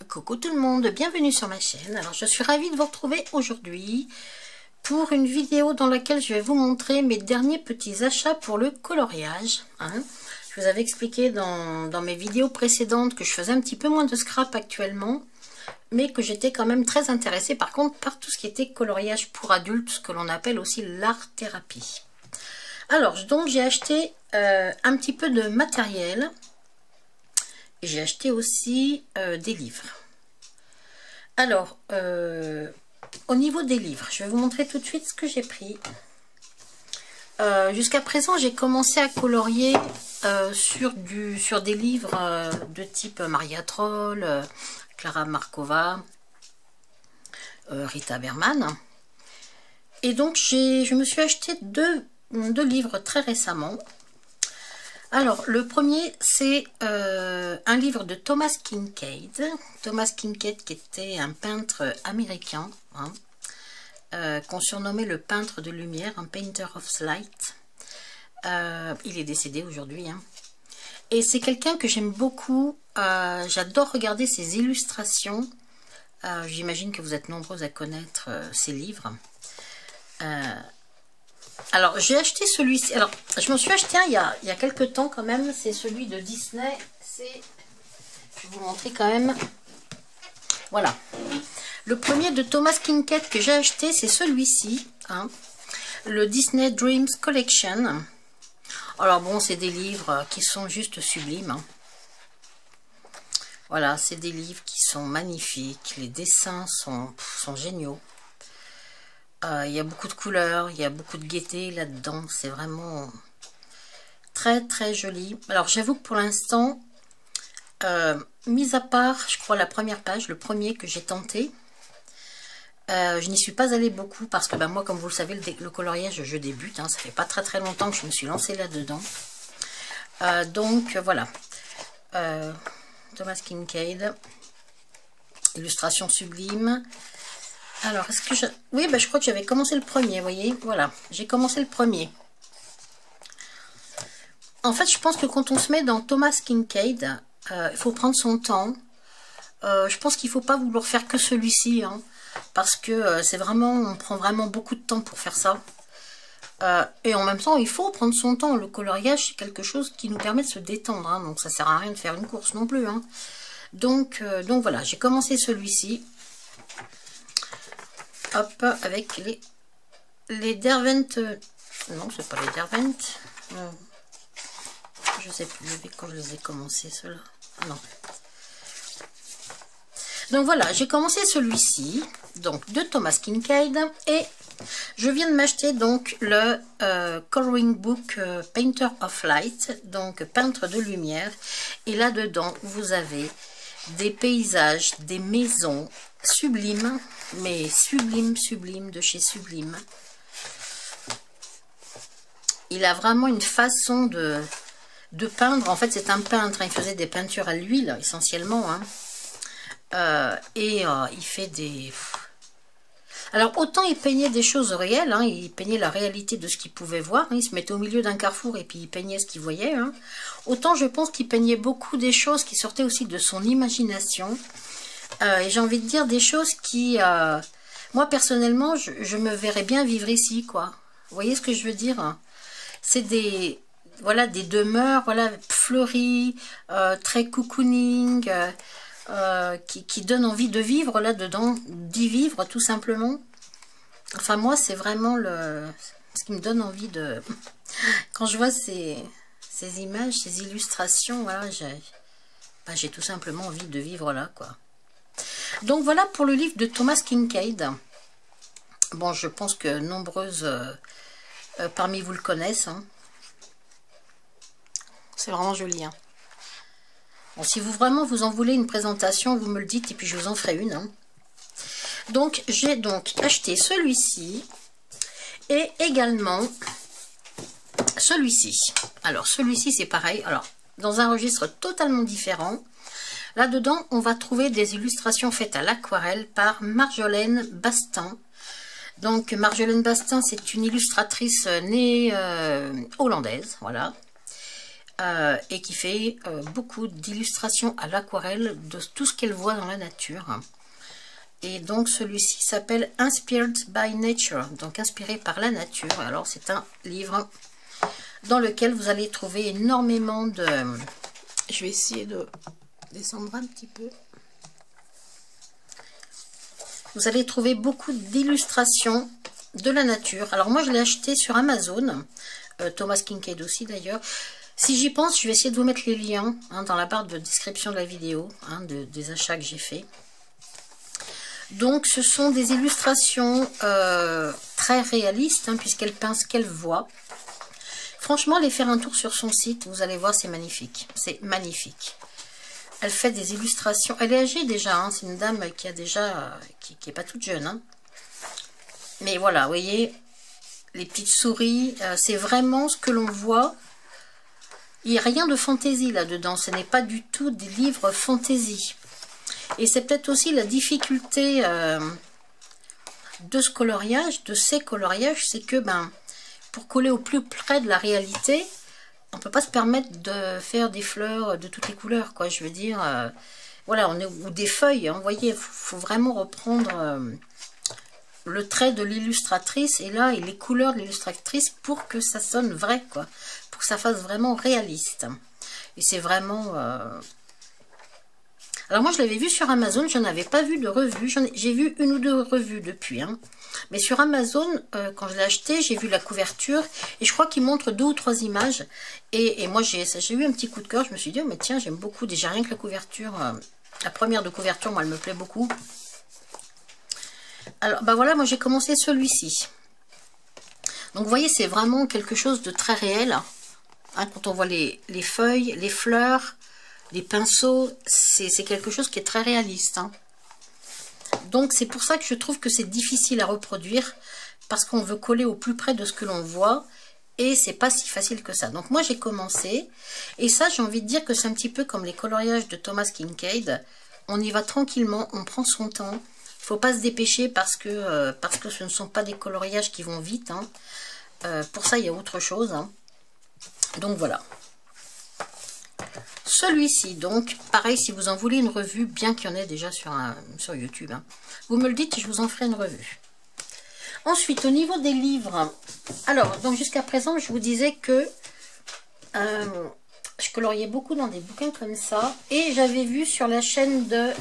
Coucou tout le monde, bienvenue sur ma chaîne. Alors je suis ravie de vous retrouver aujourd'hui pour une vidéo dans laquelle je vais vous montrer mes derniers petits achats pour le coloriage. Je vous avais expliqué dans mes vidéos précédentes que je faisais un petit peu moins de scrap actuellement, mais que j'étais quand même très intéressée par contre par tout ce qui était coloriage pour adultes, ce que l'on appelle aussi l'art thérapie. Alors donc j'ai acheté un petit peu de matériel. J'ai acheté aussi des livres. Alors, au niveau des livres, je vais vous montrer tout de suite ce que j'ai pris. Jusqu'à présent, j'ai commencé à colorier sur des livres de type Maria Troll, Clara Markova, Rita Berman. Et donc, je me suis acheté deux livres très récemment. Alors, le premier, c'est un livre de Thomas Kinkade. Thomas Kinkade, qui était un peintre américain, qu'on surnommait le peintre de lumière, un painter of light. Il est décédé aujourd'hui. Et c'est quelqu'un que j'aime beaucoup. J'adore regarder ses illustrations. J'imagine que vous êtes nombreux à connaître ses livres. Alors, j'ai acheté celui-ci. Alors, je m'en suis acheté un il y a quelques temps quand même. C'est celui de Disney. Je vais vous montrer quand même. Voilà. Le premier de Thomas Kinkade que j'ai acheté, c'est celui-ci. Le Disney Dreams Collection. Alors bon, c'est des livres qui sont juste sublimes. Voilà, c'est des livres qui sont magnifiques. Les dessins sont géniaux. Il y a beaucoup de couleurs, il y a beaucoup de gaieté là-dedans. C'est vraiment très très joli. Alors j'avoue que pour l'instant, mis à part, je crois, la première page, le premier que j'ai tenté, je n'y suis pas allée beaucoup parce que moi, comme vous le savez, le coloriage, je débute. Ça fait pas très très longtemps que je me suis lancée là-dedans. Donc voilà. Thomas Kinkade. Illustration sublime. Alors, est-ce que je... Oui, je crois que j'avais commencé le premier, vous voyez. Voilà, j'ai commencé le premier. En fait, je pense que quand on se met dans Thomas Kinkade, il faut prendre son temps. Je pense qu'il ne faut pas vouloir faire que celui-ci, parce que c'est vraiment... On prend vraiment beaucoup de temps pour faire ça. Et en même temps, il faut prendre son temps. Le coloriage, c'est quelque chose qui nous permet de se détendre. Donc, ça ne sert à rien de faire une course non plus. Donc voilà, j'ai commencé celui-ci. Hop, avec les Derwent. Non, c'est pas les Derwent. Je sais plus quand je les ai commencés, ceux-là. Non. Donc voilà, j'ai commencé celui-ci, donc de Thomas Kinkade, et je viens de m'acheter donc le Coloring Book Painter of Light, donc peintre de lumière. Et là-dedans, vous avez des paysages, des maisons sublimes, mais sublime de chez Sublime. Il a vraiment une façon de peindre. En fait, c'est un peintre. Il faisait des peintures à l'huile, essentiellement. Il fait des... Alors, autant il peignait des choses réelles. Il peignait la réalité de ce qu'il pouvait voir. Il se mettait au milieu d'un carrefour et puis il peignait ce qu'il voyait. Autant, je pense qu'il peignait beaucoup des choses qui sortaient aussi de son imagination. Et j'ai envie de dire des choses qui... moi, personnellement, je me verrais bien vivre ici, quoi. Vous voyez ce que je veux dire? C'est des... Voilà, des demeures, voilà, fleuries, très cocooning, qui donnent envie de vivre là-dedans, d'y vivre, tout simplement. Enfin, moi, c'est vraiment ce qui me donne envie de... Quand je vois ces images, ces illustrations, voilà, j'ai tout simplement envie de vivre là, quoi. Donc voilà pour le livre de Thomas Kinkade. Bon, je pense que nombreuses parmi vous le connaissent. C'est vraiment joli. Bon, si vraiment vous en voulez une présentation, vous me le dites et puis je vous en ferai une. Donc j'ai donc acheté celui-ci et également celui-ci. Alors celui-ci c'est pareil. Alors dans un registre totalement différent. Là-dedans, on va trouver des illustrations faites à l'aquarelle par Marjolaine Bastin. Donc, Marjolaine Bastin, c'est une illustratrice née hollandaise, voilà. et qui fait beaucoup d'illustrations à l'aquarelle de tout ce qu'elle voit dans la nature. Et donc celui-ci s'appelle Inspired by Nature, donc inspiré par la nature. Alors c'est un livre dans lequel vous allez trouver énormément de... Je vais essayer de descendre un petit peu. Vous allez trouver beaucoup d'illustrations de la nature. Alors moi je l'ai acheté sur Amazon, Thomas Kinkade aussi d'ailleurs. Si j'y pense, je vais essayer de vous mettre les liens dans la barre de description de la vidéo, des achats que j'ai fait. Donc ce sont des illustrations très réalistes, puisqu'elle peint ce qu'elle voit. Franchement, allez faire un tour sur son site, vous allez voir, c'est magnifique. C'est magnifique. Elle fait des illustrations. Elle est âgée déjà, c'est une dame qui a déjà, qui est pas toute jeune. Mais voilà, vous voyez, les petites souris, c'est vraiment ce que l'on voit. Il n'y a rien de fantaisie là-dedans, ce n'est pas du tout des livres fantaisie. Et c'est peut-être aussi la difficulté de ce coloriage, de ces coloriages, c'est que pour coller au plus près de la réalité, on ne peut pas se permettre de faire des fleurs de toutes les couleurs, quoi. Je veux dire, voilà, ou des feuilles, vous voyez, il faut vraiment reprendre le trait de l'illustratrice et là, et les couleurs de l'illustratrice pour que ça sonne vrai, quoi. Pour que ça fasse vraiment réaliste. Et c'est vraiment... Alors moi, je l'avais vu sur Amazon, je n'avais pas vu de revue. J'ai vu une ou deux revues depuis. Mais sur Amazon, quand je l'ai acheté, j'ai vu la couverture. Et je crois qu'il montre 2 ou 3 images. Et moi, j'ai eu un petit coup de cœur. Je me suis dit, oh, mais tiens, j'aime beaucoup. Déjà, rien que la couverture, la première de couverture, moi, elle me plaît beaucoup. Alors, voilà, moi, j'ai commencé celui-ci. Donc, vous voyez, c'est vraiment quelque chose de très réel. Quand on voit les feuilles, les fleurs... Les pinceaux, c'est quelque chose qui est très réaliste. Donc c'est pour ça que je trouve que c'est difficile à reproduire. Parce qu'on veut coller au plus près de ce que l'on voit. Et c'est pas si facile que ça. Donc moi j'ai commencé. Et ça j'ai envie de dire que c'est un petit peu comme les coloriages de Thomas Kinkade. On y va tranquillement, on prend son temps. Il ne faut pas se dépêcher parce que ce ne sont pas des coloriages qui vont vite. Pour ça il y a autre chose. Donc voilà. Celui-ci, donc, pareil, si vous en voulez une revue, bien qu'il y en ait déjà sur YouTube, vous me le dites et je vous en ferai une revue. Ensuite, au niveau des livres, alors, donc jusqu'à présent, je vous disais que je coloriais beaucoup dans des bouquins comme ça, et j'avais vu sur la chaîne de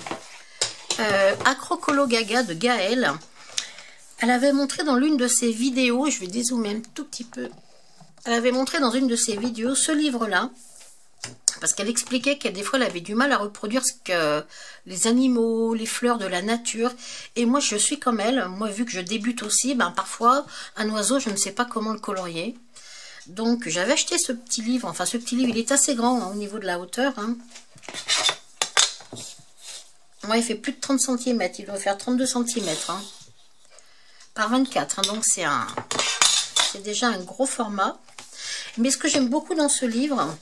Acrocolo Gaga de Gaëlle, elle avait montré dans l'une de ses vidéos, je vais dézoomer un tout petit peu, elle avait montré dans une de ses vidéos ce livre-là, parce qu'elle expliquait qu'elle des fois elle avait du mal à reproduire ce que les animaux, les fleurs de la nature. Et moi je suis comme elle, moi vu que je débute aussi, parfois un oiseau je ne sais pas comment le colorier. Donc j'avais acheté ce petit livre, enfin ce petit livre il est assez grand au niveau de la hauteur. Ouais, il fait plus de 30 cm, il doit faire 32 cm par 24, donc c'est déjà un gros format. Mais ce que j'aime beaucoup dans ce livre,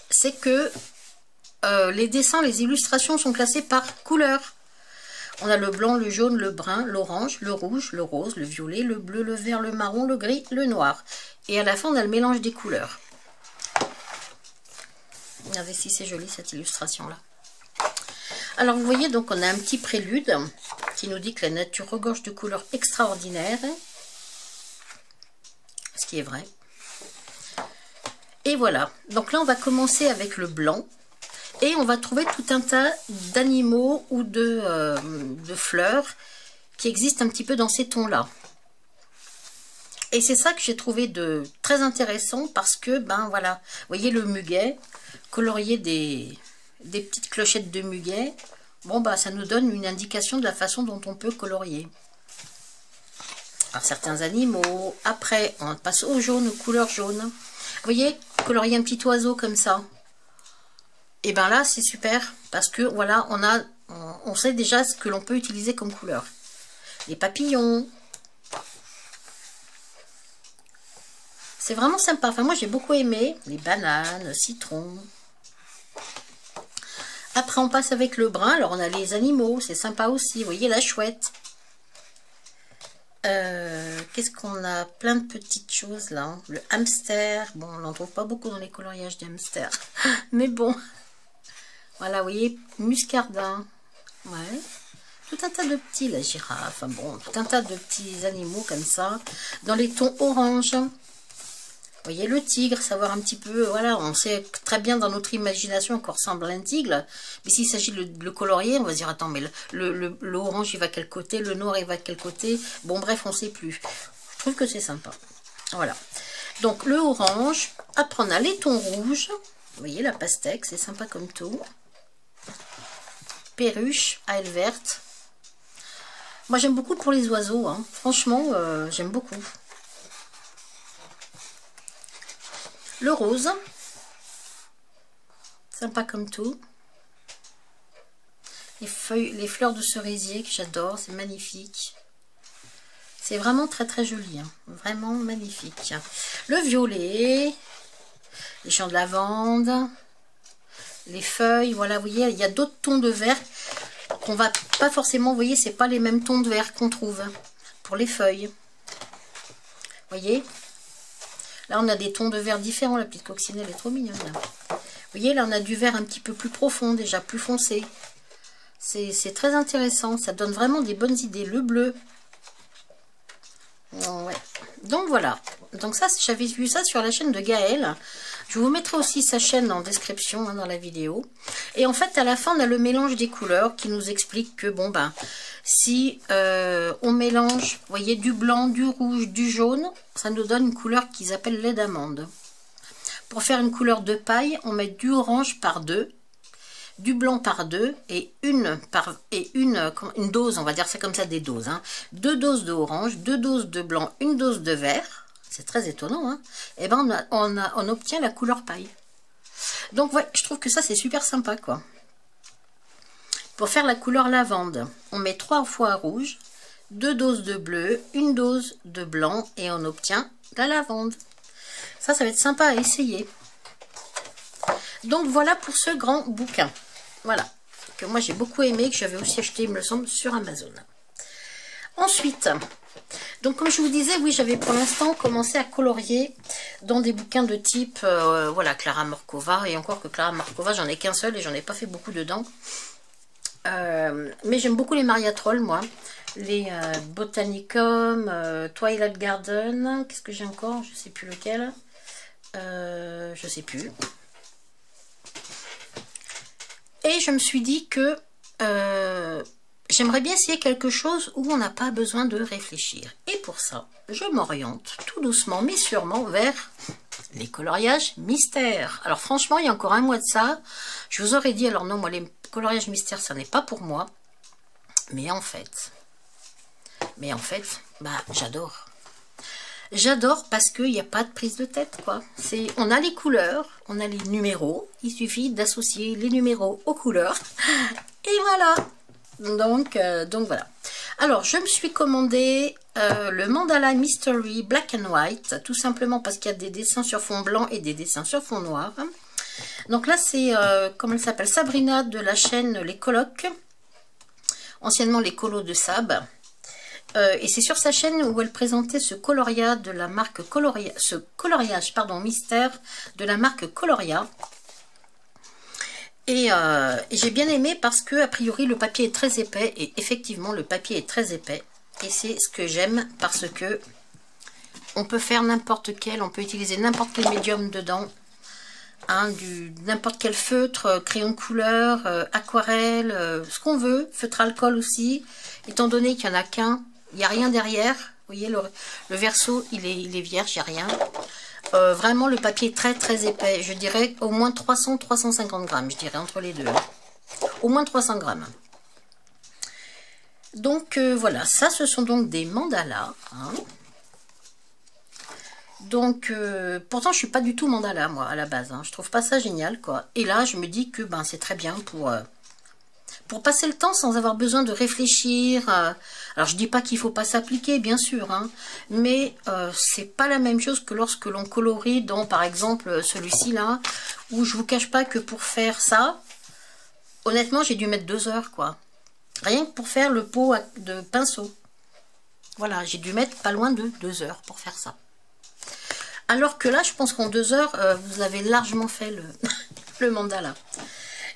c'est que les dessins, les illustrations sont classées par couleur. On a le blanc, le jaune, le brun, l'orange, le rouge, le rose, le violet, le bleu, le vert, le marron, le gris, le noir. Et à la fin, on a le mélange des couleurs. Regardez si c'est joli cette illustration-là. Alors, vous voyez, donc on a un petit prélude qui nous dit que la nature regorge de couleurs extraordinaires. Ce qui est vrai. Et voilà, donc là on va commencer avec le blanc et on va trouver tout un tas d'animaux ou de fleurs qui existent un petit peu dans ces tons-là. Et c'est ça que j'ai trouvé de très intéressant parce que, voilà, vous voyez le muguet, colorier des petites clochettes de muguet, ça nous donne une indication de la façon dont on peut colorier. Alors certains animaux, après on passe au jaune, aux couleurs jaunes. Vous voyez, colorier un petit oiseau comme ça. Et là, c'est super. Parce que, voilà, on sait déjà ce que l'on peut utiliser comme couleur. Les papillons. C'est vraiment sympa. Enfin, moi, j'ai beaucoup aimé. Les bananes, citrons. Après, on passe avec le brun. Alors, on a les animaux. C'est sympa aussi. Vous voyez, la chouette. Qu'est-ce qu'on a? Plein de petites choses là. Hein. Le hamster. Bon, on n'en trouve pas beaucoup dans les coloriages des hamsters. Mais bon. Voilà, vous voyez, muscardin. Ouais. Tout un tas de petits, la girafe. Enfin bon, tout un tas de petits animaux comme ça. Dans les tons orange. Vous voyez, le tigre, savoir un petit peu, voilà, on sait très bien dans notre imagination qu'on ressemble à un tigre, mais s'il s'agit de le colorier, on va se dire, attends, mais l'orange, il va à quel côté, le noir, il va à quel côté, bon, bref, on ne sait plus. Je trouve que c'est sympa. Voilà. Donc, le orange, après, on a les tons rouges, vous voyez, la pastèque, c'est sympa comme tout. Perruche, à ailes verte. Moi, j'aime beaucoup pour les oiseaux, hein. Franchement, j'aime beaucoup. Le rose, sympa comme tout. Les feuilles, les fleurs de cerisier que j'adore, c'est magnifique. C'est vraiment très très joli, hein. Vraiment magnifique. Le violet, les champs de lavande, les feuilles, voilà, vous voyez, il y a d'autres tons de vert qu'on va pas forcément, vous voyez, c'est pas les mêmes tons de vert qu'on trouve pour les feuilles. Vous voyez? Là, on a des tons de vert différents. La petite coccinelle est trop mignonne. Là. Vous voyez, là, on a du vert un petit peu plus profond, déjà plus foncé. C'est très intéressant. Ça donne vraiment des bonnes idées. Le bleu. Ouais. Donc, voilà. Donc, ça, j'avais vu ça sur la chaîne de Gaëlle. Je vous mettrai aussi sa chaîne en description, hein, dans la vidéo. Et en fait, à la fin, on a le mélange des couleurs qui nous explique que, bon, ben, si on mélange, vous voyez, du blanc, du rouge, du jaune, ça nous donne une couleur qu'ils appellent lait d'amande. Pour faire une couleur de paille, on met du orange par 2, du blanc par 2 et une dose, on va dire c'est comme ça des doses. Hein. 2 doses d'orange, 2 doses de blanc, une dose de vert. C'est très étonnant, hein. Et ben on obtient la couleur paille. Donc ouais, je trouve que ça c'est super sympa quoi. Pour faire la couleur lavande, on met 3 fois rouge, 2 doses de bleu, une dose de blanc et on obtient la lavande. Ça va être sympa à essayer. Donc voilà pour ce grand bouquin. Voilà, que moi j'ai beaucoup aimé, que j'avais aussi acheté, il me semble, sur Amazon. Ensuite, donc comme je vous disais, oui, j'avais pour l'instant commencé à colorier dans des bouquins de type, voilà, Clara Morkova. Et encore que Clara Morkova, j'en ai qu'un seul et j'en ai pas fait beaucoup dedans. Mais j'aime beaucoup les Maria Troll, moi. Les Botanicum, Twilight Garden. Qu'est-ce que j'ai encore? Je sais plus lequel. Je sais plus. Et je me suis dit que j'aimerais bien essayer quelque chose où on n'a pas besoin de réfléchir. Et pour ça, je m'oriente tout doucement mais sûrement vers les coloriages mystères. Alors franchement, il y a encore un mois de ça, je vous aurais dit, alors non, moi les coloriages mystères, ça n'est pas pour moi. Mais en fait, bah j'adore. J'adore parce qu'il n'y a pas de prise de tête, quoi. On a les couleurs, on a les numéros. Il suffit d'associer les numéros aux couleurs. Et voilà. Donc voilà. Alors, je me suis commandé le Mandala Mystery Black and White. Tout simplement parce qu'il y a des dessins sur fond blanc et des dessins sur fond noir. Donc là, c'est, comment elle s'appelle, Sabrina de la chaîne Les Colocs. Anciennement les Colos de Sab. Et c'est sur sa chaîne où elle présentait ce coloriage de la marque Coloria, mystère de la marque Coloria. Et j'ai bien aimé parce que a priori le papier est très épais et effectivement le papier est très épais et c'est ce que j'aime parce que on peut faire n'importe quel, on peut utiliser n'importe quel médium dedans, hein, n'importe quel feutre, crayon de couleur, aquarelle, ce qu'on veut, feutre alcool aussi, étant donné qu'il n'y en a qu'un. Il n'y a rien derrière. Vous voyez, le verso, il est vierge, il n'y a rien. Vraiment, le papier est très très épais. Je dirais au moins 300-350 grammes, je dirais, entre les deux. Au moins 300 grammes. Donc, voilà. Ça, ce sont donc des mandalas. Hein. Donc, pourtant, je ne suis pas du tout mandala, moi, à la base. Hein. Je trouve pas ça génial, quoi. Et là, je me dis que ben, c'est très bien pour passer le temps sans avoir besoin de réfléchir. Alors, je dis pas qu'il faut pas s'appliquer, bien sûr, hein, mais c'est pas la même chose que lorsque l'on colorie dans, par exemple, celui-ci là, où je vous cache pas que pour faire ça, honnêtement, j'ai dû mettre 2 heures, quoi. Rien que pour faire le pot de pinceau. Voilà, j'ai dû mettre pas loin de 2 heures pour faire ça. Alors que là, je pense qu'en 2 heures, vous avez largement fait le mandala.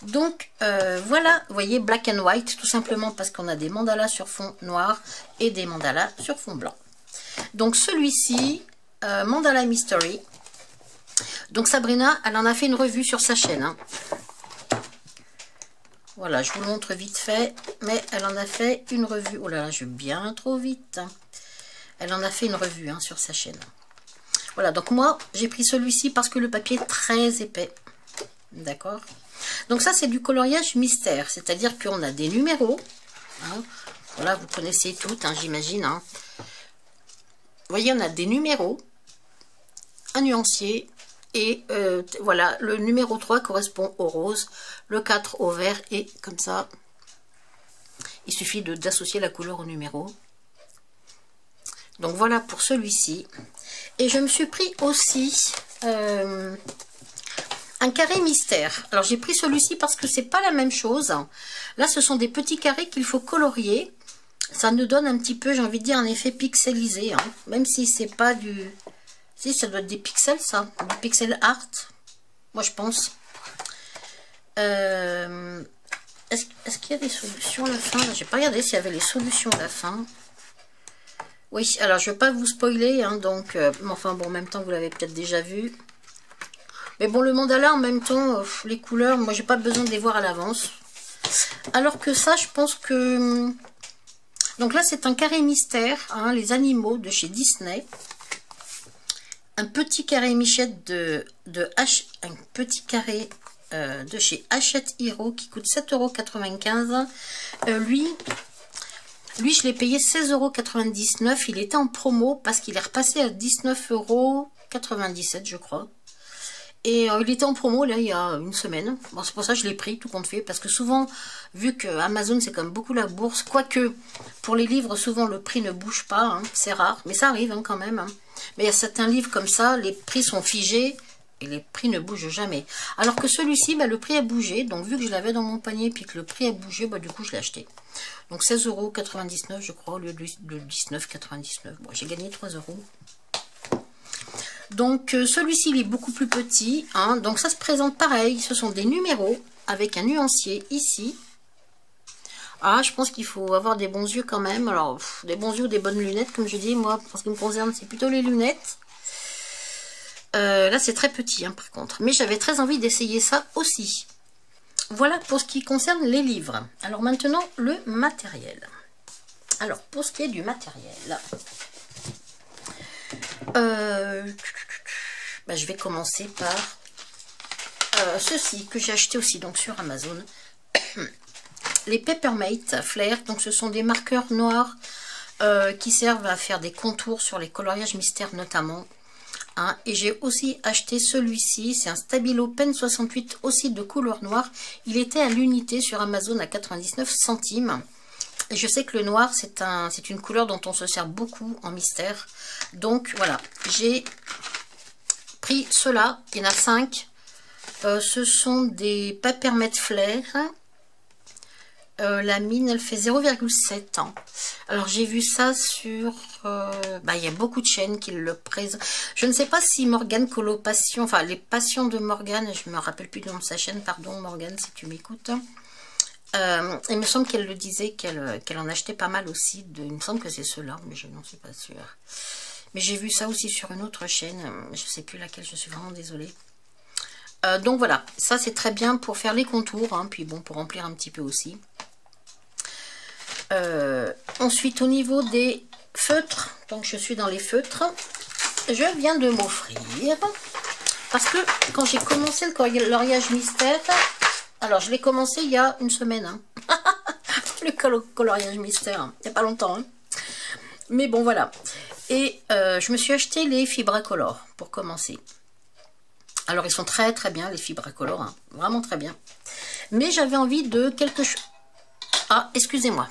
Donc, voilà, vous voyez, black and white, tout simplement parce qu'on a des mandalas sur fond noir et des mandalas sur fond blanc. Donc, celui-ci, Mandala Mystery. Donc, Sabrina, elle en a fait une revue sur sa chaîne. Hein. Voilà, je vous le montre vite fait, mais elle en a fait une revue. Oh là là, je vais bien trop vite. Hein. Elle en a fait une revue hein, sur sa chaîne. Voilà, donc moi, j'ai pris celui-ci parce que le papier est très épais. D'accord? Donc ça, c'est du coloriage mystère, c'est-à-dire qu'on a des numéros. Hein. Voilà, vous connaissez toutes, hein, j'imagine. Hein. Vous voyez, on a des numéros, un nuancier, et voilà, le numéro 3 correspond au rose, le 4 au vert, et comme ça, il suffit d'associer la couleur au numéro. Donc voilà pour celui-ci. Et je me suis pris aussi un carré mystère. Alors j'ai pris celui-ci parce que c'est pas la même chose. Là, ce sont des petits carrés qu'il faut colorier. Ça nous donne un petit peu, j'ai envie de dire, un effet pixelisé. Hein. Même si c'est pas du... Si, ça doit être des pixels, ça. Du pixel art. Moi, je pense. Est-ce qu'il y a des solutions à la fin? J'ai pas regardé s'il y avait les solutions à la fin. Oui, alors je ne vais pas vous spoiler. Hein, donc, enfin, bon, en même temps, vous l'avez peut-être déjà vu. Mais bon, le mandala, en même temps, les couleurs, moi, j'ai pas besoin de les voir à l'avance. Alors que ça, je pense que... Donc là, c'est un carré mystère, hein, les animaux de chez Disney. Un petit carré Michette un petit carré de chez Hachette Hero qui coûte 7,95 €. Lui, je l'ai payé 16,99 €. Il était en promo parce qu'il est repassé à 19,97 €, je crois. Et il était en promo là il y a une semaine. Bon, c'est pour ça que je l'ai pris, tout compte fait. Parce que souvent, vu que Amazon c'est comme beaucoup la bourse, quoique pour les livres, souvent le prix ne bouge pas. Hein, c'est rare, mais ça arrive hein, quand même. Hein. Mais il y a certains livres comme ça, les prix sont figés et les prix ne bougent jamais. Alors que celui-ci, bah, le prix a bougé. Donc vu que je l'avais dans mon panier puis que le prix a bougé, bah, du coup je l'ai acheté. Donc 16,99 € je crois, au lieu de 19,99 €. Bon, j'ai gagné 3 €. Donc celui-ci il est beaucoup plus petit, hein. Donc ça se présente pareil, ce sont des numéros avec un nuancier ici. Ah, je pense qu'il faut avoir des bons yeux quand même, alors des bons yeux ou des bonnes lunettes comme je dis, moi pour ce qui me concerne c'est plutôt les lunettes. Là c'est très petit hein, par contre, mais j'avais très envie d'essayer ça aussi. Voilà pour ce qui concerne les livres. Alors maintenant le matériel. Alors pour ce qui est du matériel... bah, je vais commencer par ceci que j'ai acheté aussi donc sur Amazon. Les Peppermate Flair. Donc ce sont des marqueurs noirs qui servent à faire des contours sur les coloriages mystères notamment. Hein. Et j'ai aussi acheté celui-ci. C'est un Stabilo Pen 68 aussi de couleur noire. Il était à l'unité sur Amazon à 99 centimes. Et je sais que le noir, c'est une couleur dont on se sert beaucoup en mystère. Donc, voilà. J'ai pris ceux-là. Il y en a 5. Ce sont des Peppermate Flair. La mine, elle fait 0,7 ans. Alors, j'ai vu ça sur... bah, il y a beaucoup de chaînes qui le présentent. Je ne sais pas si Morgane Colopassion... Enfin, les passions de Morgane, je ne me rappelle plus du nom de sa chaîne. Pardon, Morgane, si tu m'écoutes. Il me semble qu'elle le disait, qu'elle en achetait pas mal aussi. Il me semble que c'est ceux-là, mais je n'en suis pas sûre. Mais j'ai vu ça aussi sur une autre chaîne. Je ne sais plus laquelle, je suis vraiment désolée. Donc voilà, ça c'est très bien pour faire les contours. Hein, puis bon, pour remplir un petit peu aussi. Ensuite, au niveau des feutres, donc je suis dans les feutres, je viens de m'offrir. Parce que quand j'ai commencé le coloriage mystère... Alors, je l'ai commencé il y a une semaine. Hein. Le coloriage mystère. Il n'y a pas longtemps. Hein. Mais bon, voilà. Et je me suis acheté les Fibracolor pour commencer. Alors, ils sont très très bien, les Fibracolor. Hein. Vraiment très bien. Mais j'avais envie de quelque chose... Ah, excusez-moi.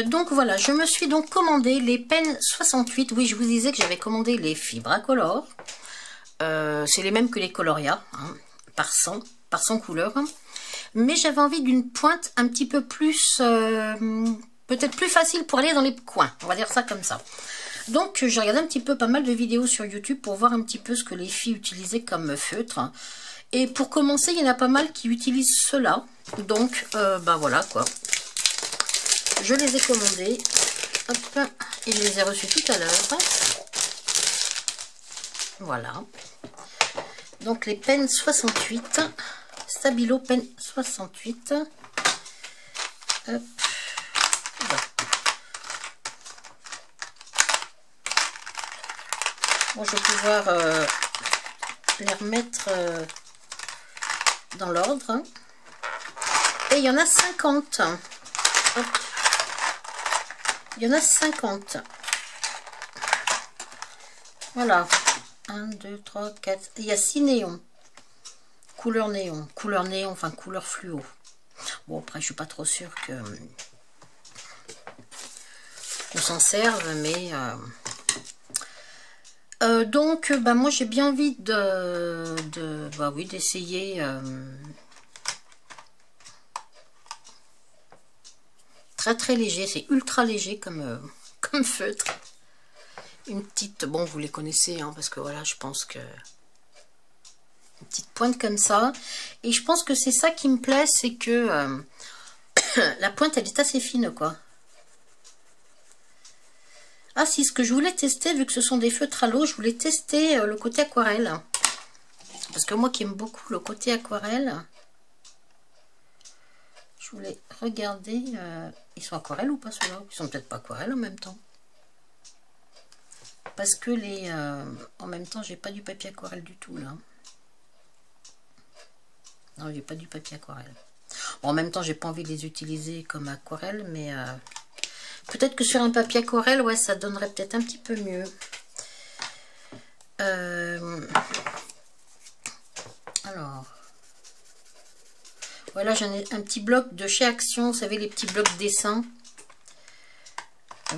Donc voilà, je me suis donc commandé les Pen 68. Oui, je vous disais que j'avais commandé les Fibracolor. C'est les mêmes que les Coloria. Hein, par 100 couleurs. Mais j'avais envie d'une pointe un petit peu plus peut-être plus facile pour aller dans les coins. On va dire ça comme ça. Donc, j'ai regardé un petit peu pas mal de vidéos sur YouTube pour voir un petit peu ce que les filles utilisaient comme feutre. Et pour commencer, il y en a pas mal qui utilisent cela. Donc, bah voilà quoi. Je les ai commandés. Hop, et je les ai reçus tout à l'heure. Voilà. Donc, les Pen 68. Stabilo Pen 68. Hop. Bon, je vais pouvoir les remettre dans l'ordre. Hein. Et il y en a 50. Hop. Il y en a 50. Voilà. 1, 2, 3, 4. Il y a 6 néons. Couleur néon. Couleur néon, enfin couleur fluo. Bon, après, je suis pas trop sûre que qu'on s'en serve, mais... donc, bah, moi, j'ai bien envie bah oui, d'essayer très très léger. C'est ultra léger comme, comme feutre. Une petite, bon, vous les connaissez, hein, parce que voilà, je pense que une petite pointe comme ça. Et je pense que c'est ça qui me plaît, c'est que la pointe, elle est assez fine, quoi. Ah si, ce que je voulais tester, vu que ce sont des feutres à l'eau, je voulais tester le côté aquarelle. Parce que moi qui aime beaucoup le côté aquarelle, je voulais regarder... ils sont aquarelles ou pas ceux-là? Ils sont peut-être pas aquarelles en même temps. Parce que les... en même temps, j'ai pas du papier aquarelle du tout là. Non, j'ai pas du papier aquarelle. Bon, en même temps, j'ai pas envie de les utiliser comme aquarelle, mais... peut-être que sur un papier aquarelle, ouais, ça donnerait peut-être un petit peu mieux. Alors, voilà, j'en ai un petit bloc de chez Action. Vous savez, les petits blocs dessins.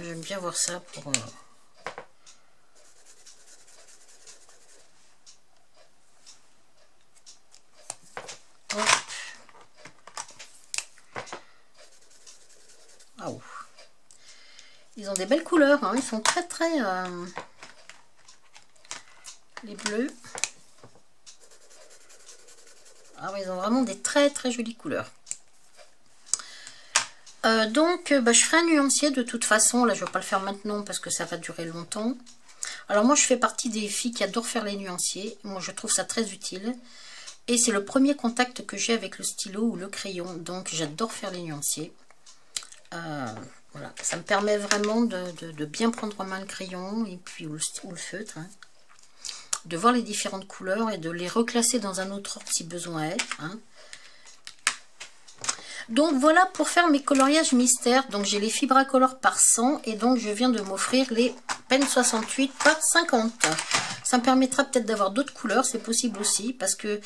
J'aime bien voir ça pour... Ah, oh. Ils ont des belles couleurs, hein. Ils sont très très... les bleus. Ah ouais, ils ont vraiment des très très jolies couleurs. Donc, bah, je ferai un nuancier de toute façon. Là, je ne vais pas le faire maintenant parce que ça va durer longtemps. Alors moi, je fais partie des filles qui adorent faire les nuanciers. Moi, je trouve ça très utile. Et c'est le premier contact que j'ai avec le stylo ou le crayon. Donc, j'adore faire les nuanciers. Voilà, ça me permet vraiment de bien prendre en main le crayon et puis ou le feutre. Hein. De voir les différentes couleurs et de les reclasser dans un autre ordre si besoin est. Hein. Donc voilà pour faire mes coloriages mystères. Donc j'ai les Fibracolor par 100 et donc je viens de m'offrir les Pen 68 par 50. Ça me permettra peut-être d'avoir d'autres couleurs, c'est possible aussi, parce que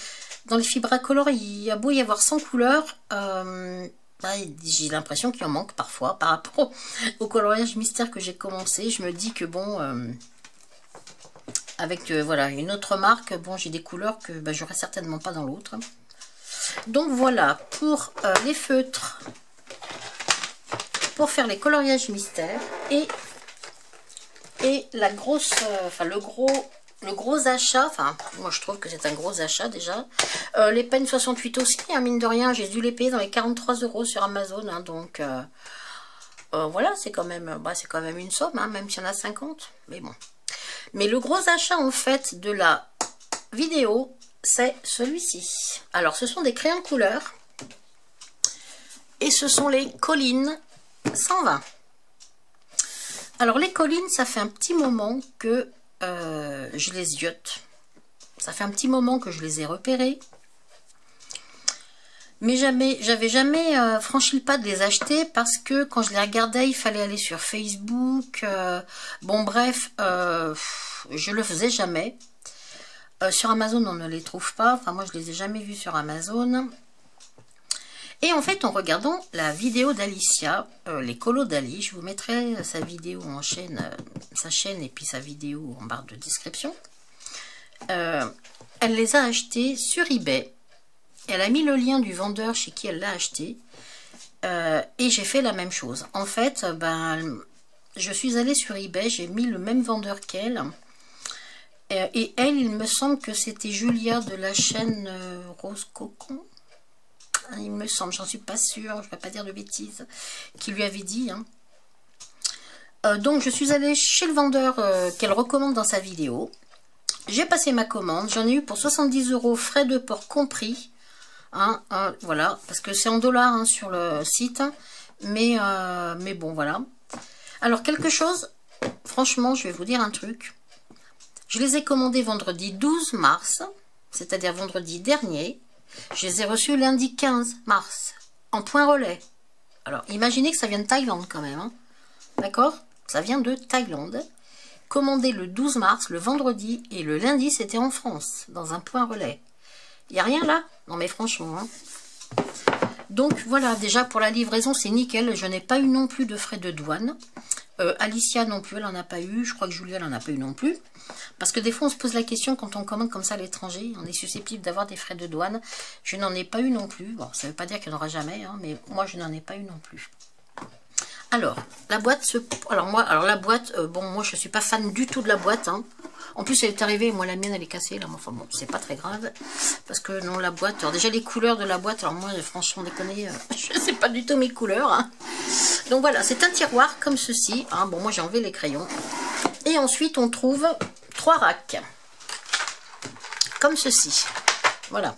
dans les Fibracolor, il y a beau y avoir 100 couleurs, bah, j'ai l'impression qu'il en manque parfois par rapport au coloriage mystère que j'ai commencé. Je me dis que bon... avec voilà, une autre marque, bon, j'ai des couleurs que bah, j'aurai certainement pas dans l'autre. Donc voilà, pour les feutres, pour faire les coloriages mystères, et la grosse, enfin le gros achat, enfin moi je trouve que c'est un gros achat déjà. Les Pen 68 aussi, hein, mine de rien, j'ai dû les payer dans les 43 € sur Amazon, hein, donc voilà, c'est quand même une somme, hein, même s'il y en a 50, mais bon. Mais le gros achat en fait de la vidéo, c'est celui-ci. Alors ce sont des crayons de couleur et ce sont les Collines 120. Alors les Collines, ça fait un petit moment que je les ziote. Ça fait un petit moment que je les ai repérés. Mais j'avais jamais franchi le pas de les acheter parce que quand je les regardais, il fallait aller sur Facebook. Bon bref, je le faisais jamais. Sur Amazon, on ne les trouve pas. Enfin, moi, je les ai jamais vus sur Amazon. Et en fait, en regardant la vidéo d'Alicia, les colos d'Ali, je vous mettrai sa vidéo en chaîne, sa chaîne et puis sa vidéo en barre de description. Elle les a achetés sur eBay. Elle a mis le lien du vendeur chez qui elle l'a acheté. Et j'ai fait la même chose. En fait, ben, je suis allée sur eBay, j'ai mis le même vendeur qu'elle. Et elle, il me semble que c'était Julia de la chaîne Rose Cocon. Il me semble, j'en suis pas sûre, je ne vais pas dire de bêtises, qui lui avait dit. Hein. Donc je suis allée chez le vendeur qu'elle recommande dans sa vidéo. J'ai passé ma commande, j'en ai eu pour 70 €, frais de port compris. Hein, voilà, parce que c'est en dollars hein, sur le site. Mais bon, voilà. Alors quelque chose, franchement, je vais vous dire un truc. Je les ai commandés vendredi 12 mars, c'est-à-dire vendredi dernier. Je les ai reçus lundi 15 mars, en point relais. Alors, imaginez que ça vient de Thaïlande quand même. Hein. D'accord? Ça vient de Thaïlande. Commandé le 12 mars, le vendredi, et le lundi, c'était en France, dans un point relais. Il n'y a rien là? Non mais franchement. Hein. Donc voilà, déjà pour la livraison, c'est nickel. Je n'ai pas eu non plus de frais de douane. Alicia non plus, elle n'en a pas eu. Je crois que Julia, elle n'en a pas eu non plus. Parce que des fois, on se pose la question quand on commande comme ça à l'étranger. On est susceptible d'avoir des frais de douane. Je n'en ai pas eu non plus. Bon, ça ne veut pas dire qu'il n'y en aura jamais. Hein, mais moi, je n'en ai pas eu non plus. Alors, la boîte Alors la boîte, bon, moi, je ne suis pas fan du tout de la boîte. Hein. En plus, elle est arrivée. Moi, la mienne, elle est cassée. Là, enfin bon, c'est pas très grave. Parce que non, la boîte... Alors déjà, les couleurs de la boîte. Alors moi, franchement, déconner, je ne sais pas du tout mes couleurs. Hein. Donc voilà, c'est un tiroir comme ceci. Hein. Bon, moi, j'ai enlevé les crayons. Et ensuite, on trouve 3 racks. Comme ceci. Voilà.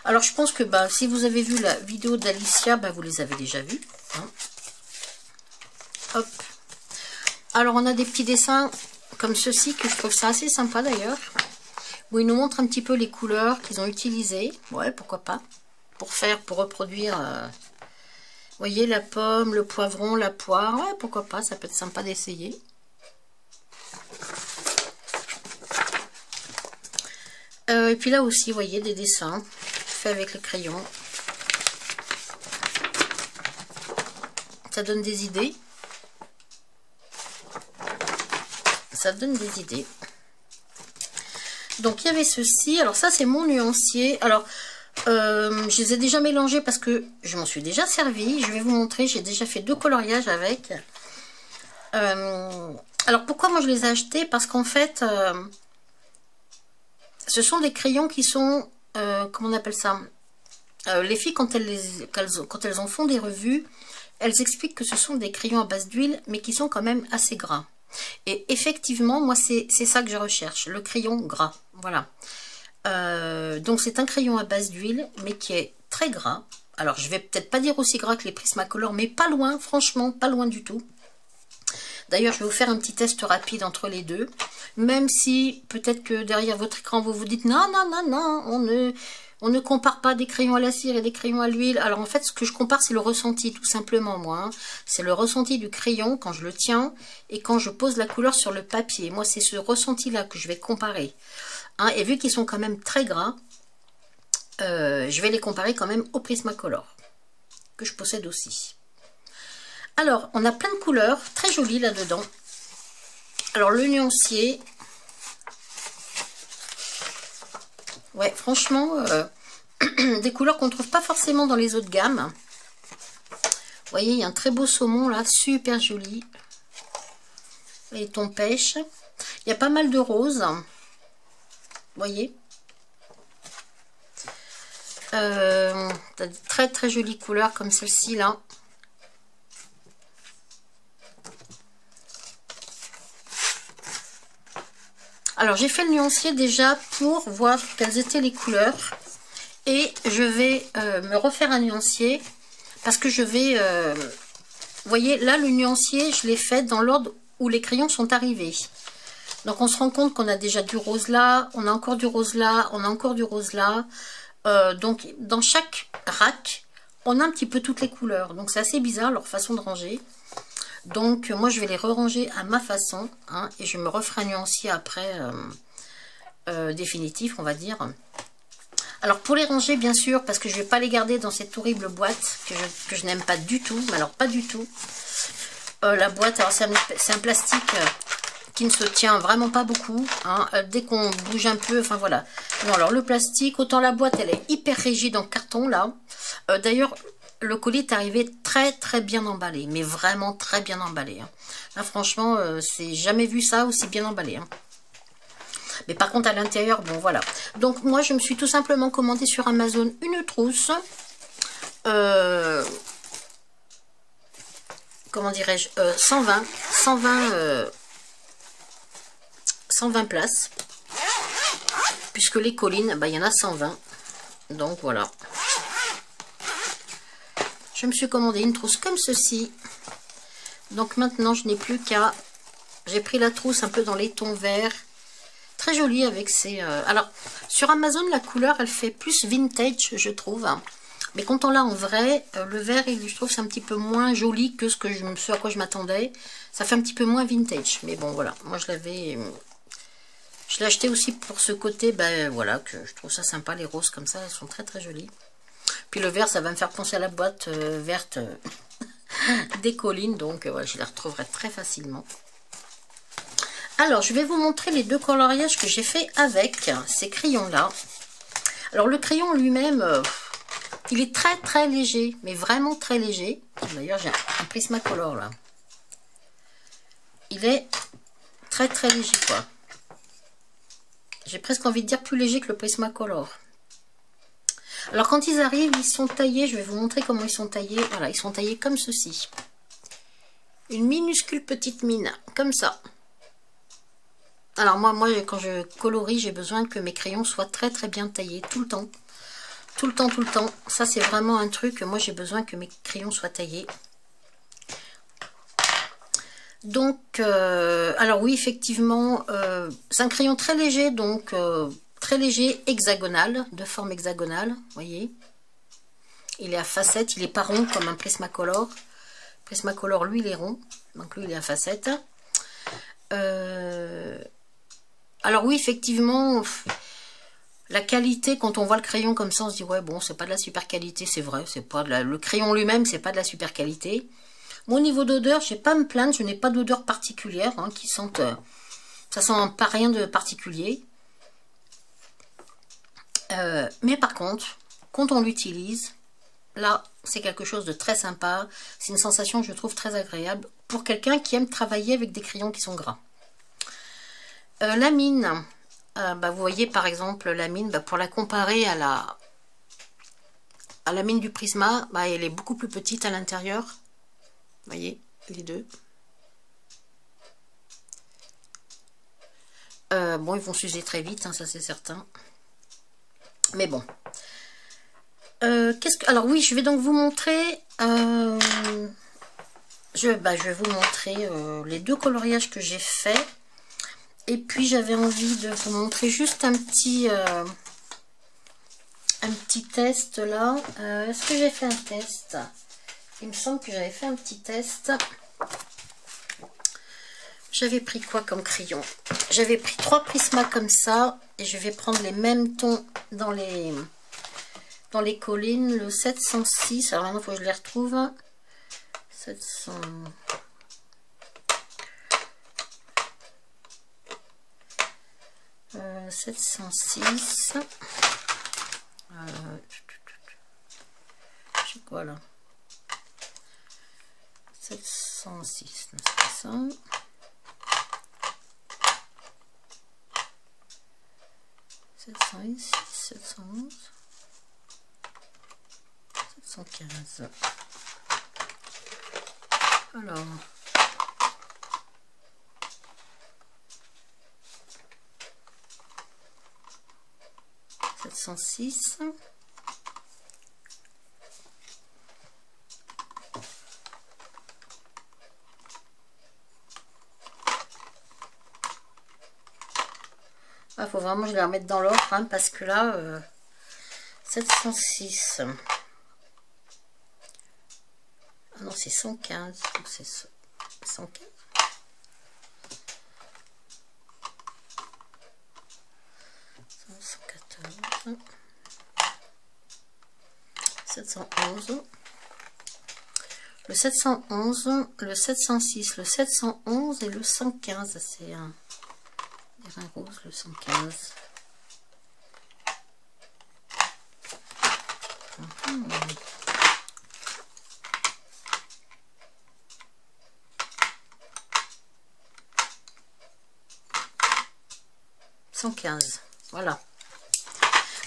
Alors, je pense que bah, si vous avez vu la vidéo d'Alicia, bah, vous les avez déjà vus. Hein. Hop. Alors, on a des petits dessins comme ceci, que je trouve ça assez sympa d'ailleurs. Où ils nous montrent un petit peu les couleurs qu'ils ont utilisées. Ouais, pourquoi pas. Pour reproduire... vous voyez, la pomme, le poivron, la poire. Ouais, pourquoi pas, ça peut être sympa d'essayer. Et puis là aussi, vous voyez, des dessins faits avec le crayon. Ça donne des idées. Ça donne des idées. Donc, il y avait ceci. Alors, ça, c'est mon nuancier. Alors, je les ai déjà mélangés parce que je m'en suis déjà servi. Je vais vous montrer. J'ai déjà fait 2 coloriages avec. Alors, pourquoi moi, je les ai achetés? Parce qu'en fait... ce sont des crayons qui sont, comment on appelle ça, les filles quand elles en font des revues, elles expliquent que ce sont des crayons à base d'huile, mais qui sont quand même assez gras. Et effectivement, moi c'est ça que je recherche, le crayon gras, voilà. Donc c'est un crayon à base d'huile, mais qui est très gras. Alors je vais peut-être pas dire aussi gras que les Prismacolor, mais pas loin, franchement, pas loin du tout. D'ailleurs, je vais vous faire un petit test rapide entre les deux. Même si, peut-être que derrière votre écran, vous vous dites, non, non, non, non, on ne compare pas des crayons à la cire et des crayons à l'huile. Alors, en fait, ce que je compare, c'est le ressenti, tout simplement, moi. Hein. C'est le ressenti du crayon quand je le tiens et quand je pose la couleur sur le papier. Moi, c'est ce ressenti-là que je vais comparer. Hein, et vu qu'ils sont quand même très gras, je vais les comparer quand même au Prismacolor, que je possède aussi. Alors, on a plein de couleurs, très jolies là-dedans. Alors, le nuancier. Ouais, franchement, des couleurs qu'on ne trouve pas forcément dans les autres gammes. Vous voyez, il y a un très beau saumon là, super joli. Et ton pêche. Il y a pas mal de roses. Vous voyez. T'as de très très jolies couleurs comme celle-ci là. Alors, j'ai fait le nuancier déjà pour voir quelles étaient les couleurs. Et je vais me refaire un nuancier. Parce que je vais... vous voyez, là, le nuancier, je l'ai fait dans l'ordre où les crayons sont arrivés. Donc, on se rend compte qu'on a déjà du rose là. On a encore du rose là. On a encore du rose là. Donc, dans chaque rack, on a un petit peu toutes les couleurs. Donc, c'est assez bizarre, leur façon de ranger. Donc, moi, je vais les re-ranger à ma façon. Hein, et je me referai un nuancier après, définitif, on va dire. Alors, pour les ranger, bien sûr, parce que je ne vais pas les garder dans cette horrible boîte que je n'aime pas du tout. Mais alors, pas du tout. La boîte, alors c'est un plastique qui ne se tient vraiment pas beaucoup. Hein, dès qu'on bouge un peu, enfin voilà. Non, alors, le plastique, autant la boîte, elle est hyper rigide en carton, là. D'ailleurs... le colis est arrivé très très bien emballé, mais vraiment très bien emballé. Hein. Là franchement, c'est jamais vu ça aussi bien emballé. Hein. Mais par contre à l'intérieur, bon voilà. Donc moi je me suis tout simplement commandé sur Amazon une trousse. Comment dirais-je, 120 places, puisque les collines, bah, il y en a 120, donc voilà. Je me suis commandé une trousse comme ceci, donc maintenant je n'ai plus qu'à, j'ai pris la trousse un peu dans les tons verts, très jolie avec ces, alors sur Amazon la couleur elle fait plus vintage je trouve, hein. Mais quand on l'a en vrai, le vert, je trouve c'est un petit peu moins joli que ce à quoi je m'attendais. Ça fait un petit peu moins vintage. Mais bon, voilà. Moi, je l'ai acheté aussi pour ce côté, ben voilà, que je trouve ça sympa. Les roses comme ça, elles sont très très jolies. Puis le vert, ça va me faire penser à la boîte verte des collines. Donc, voilà, je les retrouverai très facilement. Alors, je vais vous montrer les deux coloriages que j'ai fait avec ces crayons-là. Alors, le crayon lui-même... il est très très léger, mais vraiment très léger. D'ailleurs, j'ai un Prismacolor là. Il est très très léger quoi. J'ai presque envie de dire plus léger que le Prismacolor. Alors quand ils arrivent, ils sont taillés. Je vais vous montrer comment ils sont taillés. Voilà, ils sont taillés comme ceci. Une minuscule petite mine, comme ça. Alors moi quand je colorie, j'ai besoin que mes crayons soient très très bien taillés tout le temps. Tout le temps, tout le temps. Ça, c'est vraiment un truc. Moi, j'ai besoin que mes crayons soient taillés. Donc, alors oui, effectivement, c'est un crayon très léger, donc très léger, hexagonal, de forme hexagonale, vous voyez. Il est à facettes, il n'est pas rond comme un Prismacolor. Prismacolor, lui, il est rond, donc lui, il est à facettes. Alors oui, effectivement... La qualité, quand on voit le crayon comme ça, on se dit ouais bon, c'est pas de la super qualité, c'est vrai, c'est pas de le crayon lui-même, c'est pas de la super qualité. Moi, au niveau d'odeur, je n'ai pas à me plaindre, je n'ai pas d'odeur particulière, hein, qui sente, ça sent pas rien de particulier. Mais par contre, quand on l'utilise, là, c'est quelque chose de très sympa. C'est une sensation que je trouve très agréable pour quelqu'un qui aime travailler avec des crayons qui sont gras. La mine. Bah, vous voyez par exemple la mine, bah, pour la comparer à la mine du Prisma, bah, elle est beaucoup plus petite à l'intérieur. Vous voyez, les deux. Bon, ils vont s'user très vite, hein, ça c'est certain. Mais bon. Alors oui, je vais donc vous montrer... je vais vous montrer les deux coloriages que j'ai faits. Et puis j'avais envie de vous montrer juste un petit test là. Est-ce que j'ai fait un test? Il me semble que j'avais fait un petit test. J'avais pris quoi comme crayon? J'avais pris 3 Prismas comme ça. Et je vais prendre les mêmes tons dans les collines. Le 706. Alors maintenant il faut que je les retrouve. 700... 706. Je sais quoi là, 706, c'est ça. 706, 711, 715. Alors 706. Il faut vraiment que je les remette dans l'ordre, hein, parce que là, 706. Ah non, c'est 115. C'est 115. 114. 711. Le 711, le 706, le 711 et le 115. C'est un rose, le 115. 115. Voilà.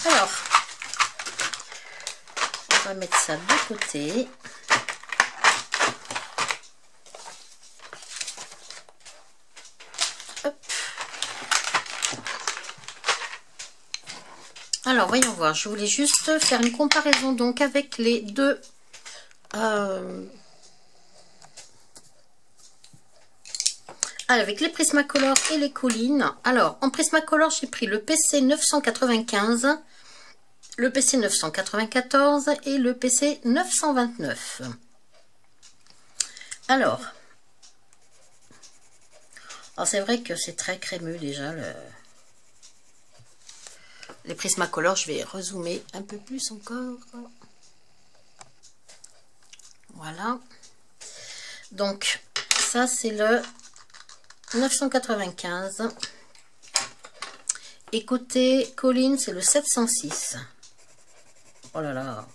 Alors, on va mettre ça de côté. Hop. Alors, voyons voir. Je voulais juste faire une comparaison donc avec les deux... avec les Prismacolor et les Collines. Alors, en Prismacolor, j'ai pris le PC 995, le PC 994 et le PC 929. Alors c'est vrai que c'est très crémeux déjà. Les Prismacolor, je vais rezoomer un peu plus encore. Voilà. Donc, ça c'est le 995. Et côté Collines, c'est le 706. Oh là là.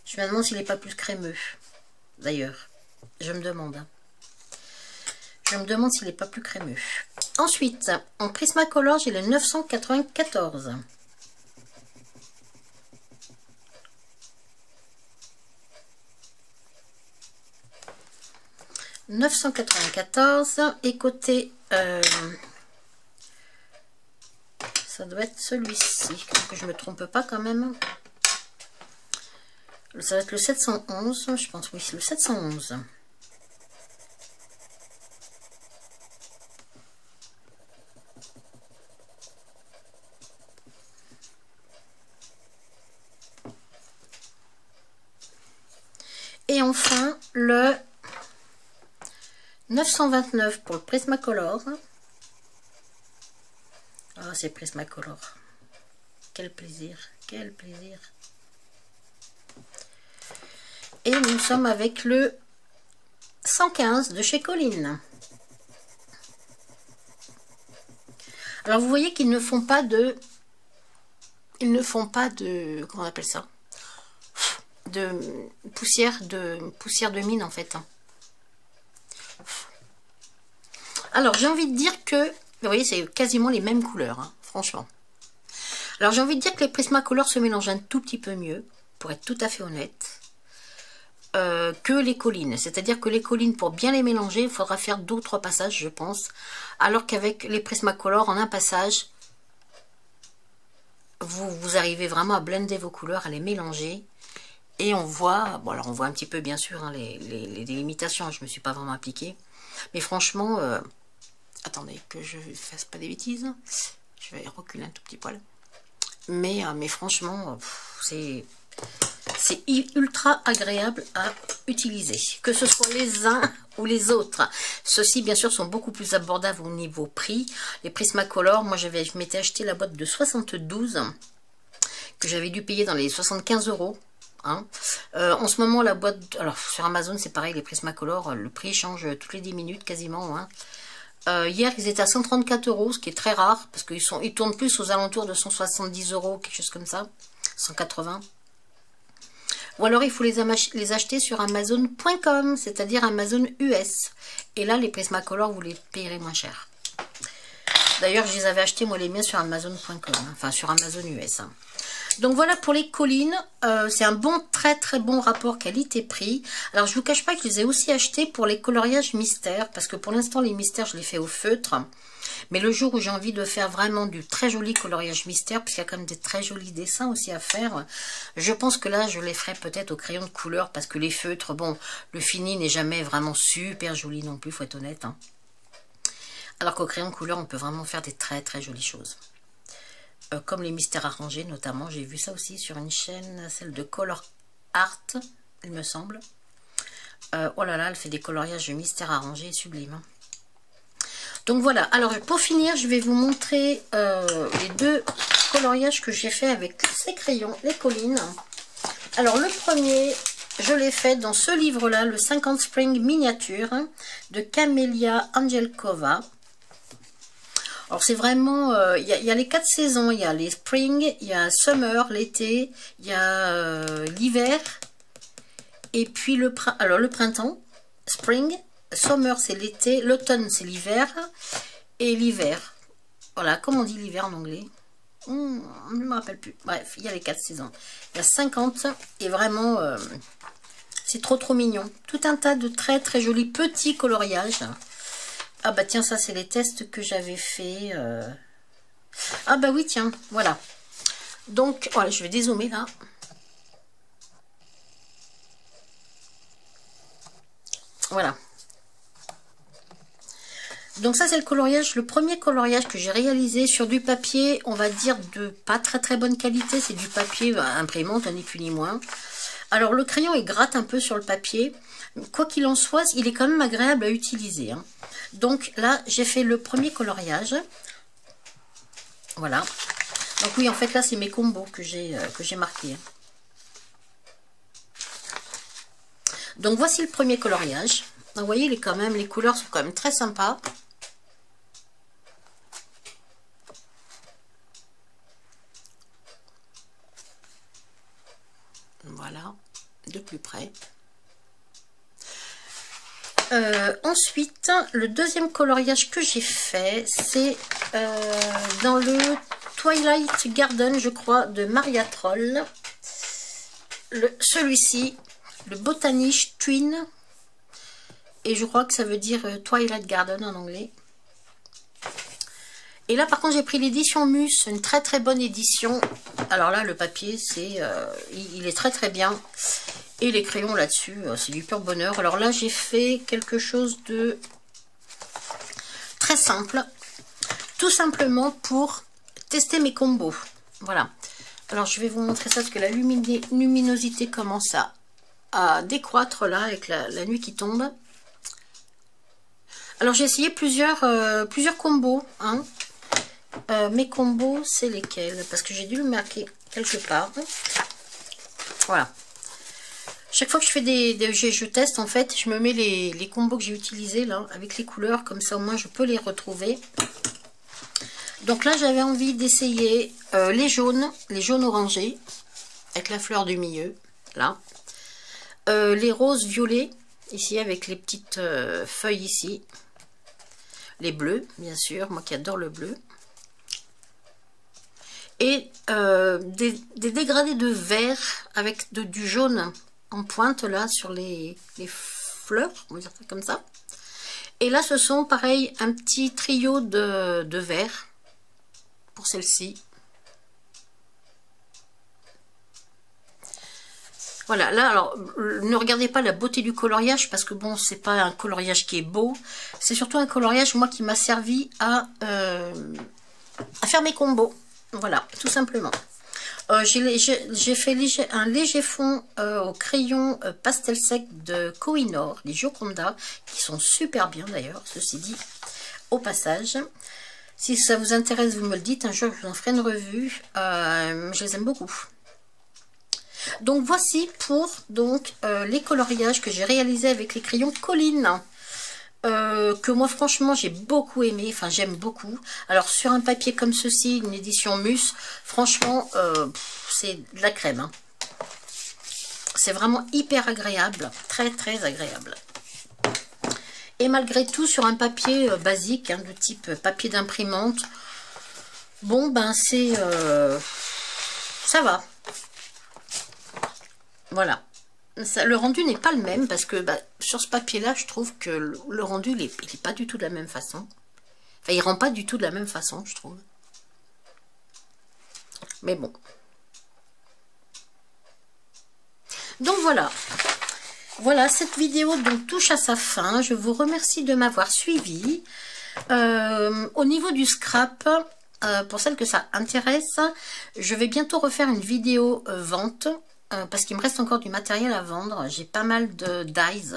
Je me demande s'il n'est pas plus crémeux. D'ailleurs, je me demande. Je me demande s'il n'est pas plus crémeux. Ensuite, en Prismacolor, j'ai le 994. Et côté ça doit être celui-ci, que je me trompe pas quand même. Ça va être le 711, je pense, oui, c'est le 711. Et enfin, le 929 pour le Prismacolor. Ah, c'est Prismacolor. Quel plaisir, quel plaisir. Et nous sommes avec le 115 de chez Collines. Alors, vous voyez qu'ils ne font pas de... Ils ne font pas de... Comment on appelle ça? De poussière de mine, en fait. Alors, j'ai envie de dire que... Vous voyez, c'est quasiment les mêmes couleurs, hein, franchement. Alors, j'ai envie de dire que les Prismacolor se mélangent un tout petit peu mieux, pour être tout à fait honnête, que les Collines. C'est-à-dire que les Collines, pour bien les mélanger, il faudra faire 2 ou 3 passages, je pense. Alors qu'avec les Prismacolor, en un passage, vous arrivez vraiment à blender vos couleurs, à les mélanger. Et on voit, bon alors on voit un petit peu bien sûr hein, les délimitations, je ne me suis pas vraiment appliquée. Mais franchement, attendez que je ne fasse pas des bêtises. Je vais reculer un tout petit poil. Mais franchement, c'est ultra agréable à utiliser. Que ce soit les uns ou les autres. Ceux-ci, bien sûr, sont beaucoup plus abordables au niveau prix. Les Prismacolor, moi je m'étais acheté la boîte de 72 que j'avais dû payer dans les 75 €. Hein. En ce moment, la boîte... Alors, sur Amazon, c'est pareil, les Prismacolor, le prix change toutes les 10 minutes quasiment. Hein. Hier, ils étaient à 134 €, ce qui est très rare, parce qu'ils tournent plus aux alentours de 170 €, quelque chose comme ça, 180. Ou alors, il faut les acheter sur Amazon.com, c'est-à-dire Amazon US. Et là, les Prismacolor, vous les payerez moins cher. D'ailleurs, je les avais achetés, moi, les miens sur Amazon.com, hein, enfin, sur Amazon US. Hein. Donc voilà pour les Collines, c'est un très très bon rapport qualité-prix. Alors je vous cache pas que je les ai aussi achetés pour les coloriages mystères, parce que pour l'instant les mystères je les fais au feutre. Mais le jour où j'ai envie de faire vraiment du très joli coloriage mystère, parce qu'il y a quand même des très jolis dessins aussi à faire, je pense que là je les ferai peut-être au crayon de couleur, parce que les feutres, bon, le fini n'est jamais vraiment super joli non plus, faut être honnête. Hein. Alors qu'au crayon de couleur on peut vraiment faire des très très jolies choses. Comme les mystères arrangés notamment, j'ai vu ça aussi sur une chaîne, celle de Color Art, il me semble. Oh là là, elle fait des coloriages de mystères arrangés sublimes. Donc voilà, alors pour finir, je vais vous montrer les 2 coloriages que j'ai fait avec ces crayons, les Collines. Alors le premier, je l'ai fait dans ce livre-là, le 50 Spring Miniature de Camélia Angelkova. Alors c'est vraiment, il y a les 4 saisons, il y a les spring, il y a summer, l'été, il y a l'hiver, et puis le printemps, spring, summer c'est l'été, l'automne c'est l'hiver, et l'hiver, Voilà, comme on dit l'hiver en anglais. Je ne me rappelle plus. Bref, il y a les 4 saisons. Il y a 50 et vraiment, c'est trop mignon. Tout un tas de très jolis petits coloriages. Ah bah tiens, ça c'est les tests que j'avais fait. Ah bah oui, tiens, voilà. Donc, voilà, je vais dézoomer là. Voilà. Donc ça c'est le coloriage, le premier coloriage que j'ai réalisé sur du papier, on va dire de pas très bonne qualité, c'est du papier imprimante, ni plus ni moins. Alors le crayon il gratte un peu sur le papier, quoi qu'il en soit, il est quand même agréable à utiliser. Hein. Donc là j'ai fait le premier coloriage, voilà. Donc oui en fait là c'est mes combos que j'ai marqués. Donc voici le premier coloriage. Donc, vous voyez il est quand même, les couleurs sont quand même très sympas. Voilà, de plus près. Ensuite, le deuxième coloriage que j'ai fait, c'est dans le Twilight Garden, je crois, de Maria Troll. Celui-ci, le Botanisch Twin. Et je crois que ça veut dire Twilight Garden en anglais. Et là, par contre, j'ai pris l'édition Mus, une très bonne édition. Alors là, le papier, c'est, il est très bien. Et les crayons là-dessus, c'est du pur bonheur. Alors là, j'ai fait quelque chose de très simple. Tout simplement pour tester mes combos. Voilà. Alors, je vais vous montrer ça parce que la luminosité commence à décroître là avec la nuit qui tombe. Alors, j'ai essayé plusieurs combos. Hein. Mes combos, c'est lesquels? Parce que j'ai dû le marquer quelque part. Voilà. Chaque fois que je fais je teste en fait, je me mets les combos que j'ai utilisés là, avec les couleurs, comme ça au moins je peux les retrouver. Donc là j'avais envie d'essayer les jaunes orangés, avec la fleur du milieu, là. Les roses violets, ici avec les petites feuilles ici. Les bleus, bien sûr, moi qui adore le bleu. Et des dégradés de vert avec du jaune en pointe là sur les fleurs, on va dire ça comme ça. Et là ce sont pareil un petit trio de vert pour celle-ci. Voilà, là alors ne regardez pas la beauté du coloriage parce que bon c'est pas un coloriage qui est beau, c'est surtout un coloriage moi qui m'a servi à faire mes combos. Voilà, tout simplement. J'ai fait un léger fond au crayon pastel sec de Kohinoor, les Gioconda, qui sont super bien d'ailleurs, ceci dit, au passage. Si ça vous intéresse, vous me le dites, un jour je vous en ferai une revue, je les aime beaucoup. Donc voici pour les coloriages que j'ai réalisés avec les crayons Colline. Que moi franchement j'ai beaucoup aimé, enfin j'aime beaucoup. Alors sur un papier comme ceci, une édition Mus, franchement c'est de la crème. Hein. C'est vraiment hyper agréable, très agréable. Et malgré tout sur un papier basique, hein, de type papier d'imprimante, bon ben c'est... ça va. Voilà. Ça, le rendu n'est pas le même parce que sur ce papier là je trouve que le rendu il est pas du tout de la même façon, enfin il rend pas du tout de la même façon je trouve, mais bon. Donc voilà cette vidéo donc touche à sa fin. Je vous remercie de m'avoir suivi. Au niveau du scrap, pour celles que ça intéresse, je vais bientôt refaire une vidéo vente. Parce qu'il me reste encore du matériel à vendre. J'ai pas mal de dies.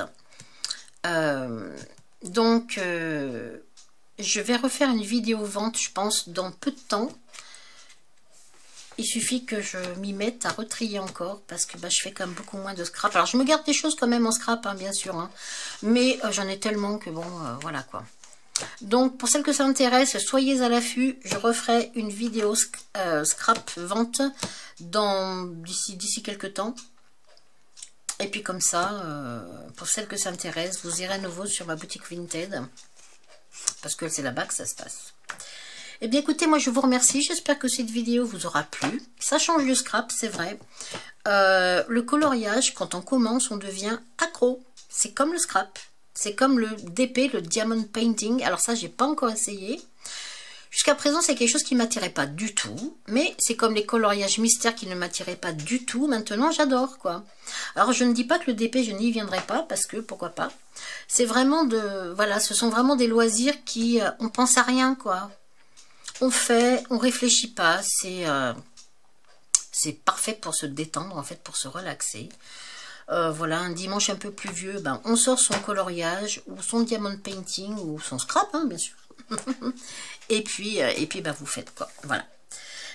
Donc, je vais refaire une vidéo vente, je pense, dans peu de temps. Il suffit que je m'y mette à retrier encore. Parce que je fais quand même beaucoup moins de scrap. Alors, je me garde des choses quand même en scrap, hein, bien sûr. Hein, mais j'en ai tellement que bon, voilà quoi. Donc, pour celles que ça intéresse, soyez à l'affût. Je referai une vidéo scrap vente d'ici quelques temps. Et puis comme ça, pour celles que ça intéresse, vous irez à nouveau sur ma boutique Vinted. Parce que c'est là-bas que ça se passe. Eh bien écoutez, moi je vous remercie, j'espère que cette vidéo vous aura plu. Ça change le scrap, c'est vrai. Le coloriage, quand on commence, on devient accro. C'est comme le scrap, c'est comme le DP, le Diamond Painting. Alors ça, j'ai pas encore essayé. Jusqu'à présent, c'est quelque chose qui ne m'attirait pas du tout. Mais c'est comme les coloriages mystères qui ne m'attiraient pas du tout. Maintenant, j'adore, quoi. Alors, je ne dis pas que le DP, je n'y viendrai pas, parce que, pourquoi pas. C'est vraiment de... Voilà, ce sont vraiment des loisirs qui... on pense à rien, quoi. On fait, on réfléchit pas. C'est parfait pour se détendre, en fait, pour se relaxer. Voilà, un dimanche un peu pluvieux, ben, on sort son coloriage, ou son diamond painting, ou son scrap, hein, bien sûr. et puis bah, vous faites quoi, voilà.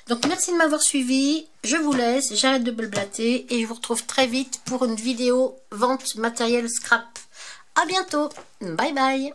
Donc merci de m'avoir suivi, je vous laisse, j'arrête de blablater et je vous retrouve très vite pour une vidéo vente matériel scrap. À bientôt, bye bye.